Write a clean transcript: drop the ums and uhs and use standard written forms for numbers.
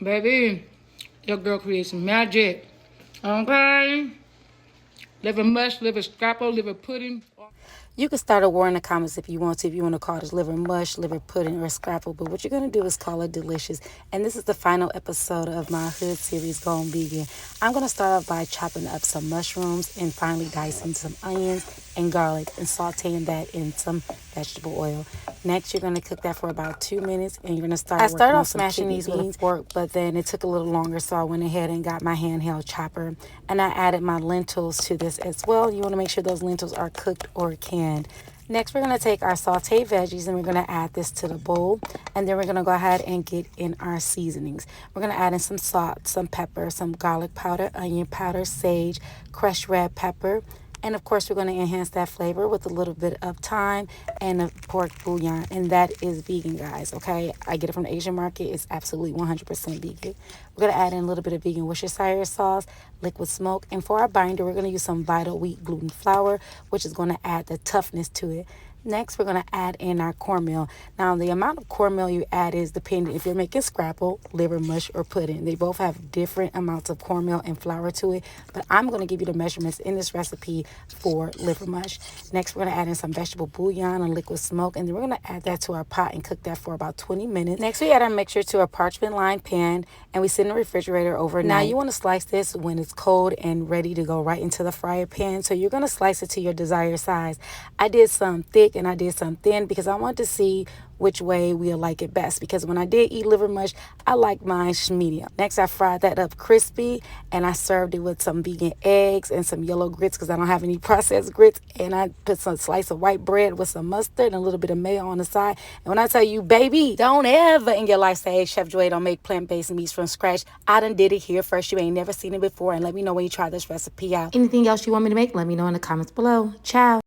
Baby, your girl creates magic. Okay? Liver mush, liver scrapple, liver pudding. You can start a war in the comments if you want to. If you want to call this liver mush, liver pudding, or scrapple. But what you're going to do is call it delicious. And this is the final episode of my hood series, Going Vegan. I'm going to start off by chopping up some mushrooms and finally dicing some onions and garlic and sauteing that in some vegetable oil. Next, you're going to cook that for about 2 minutes, and you're going to start. I started off smashing these with a fork, but then it took a little longer, so I went ahead and got my handheld chopper, and I added my lentils to this as well. You want to make sure those lentils are cooked or canned. Next, we're going to take our sauteed veggies and we're going to add this to the bowl. And then we're going to go ahead and get in our seasonings. We're going to add in some salt, some pepper, some garlic powder, onion powder, sage, crushed red pepper. And of course, we're going to enhance that flavor with a little bit of thyme and a pork bouillon. And that is vegan, guys, okay? I get it from the Asian market. It's absolutely 100% vegan. We're going to add in a little bit of vegan Worcestershire sauce, liquid smoke. And for our binder, we're going to use some Vital Wheat gluten flour, which is going to add the toughness to it. Next, we're going to add in our cornmeal. Now, the amount of cornmeal you add is dependent if you're making scrapple, liver mush, or pudding. They both have different amounts of cornmeal and flour to it, but I'm going to give you the measurements in this recipe for liver mush. Next, we're going to add in some vegetable bouillon and liquid smoke, and then we're going to add that to our pot and cook that for about 20 minutes. Next, we add our mixture to a parchment-lined pan, and we sit in the refrigerator overnight. Now, you want to slice this when it's cold and ready to go right into the fryer pan, so you're going to slice it to your desired size. I did some thick and I did some thin because I wanted to see which way we'll like it best, because when I did eat liver mush, I like mine medium. Next, I fried that up crispy and I served it with some vegan eggs and some yellow grits because I don't have any processed grits, and I put some slice of white bread with some mustard and a little bit of mayo on the side. And when I tell you, baby, don't ever in your life say, hey, Chef Joy don't make plant-based meats from scratch. I done did it here first. You ain't never seen it before, and let me know when you try this recipe out. Anything else you want me to make, let me know in the comments below. Ciao.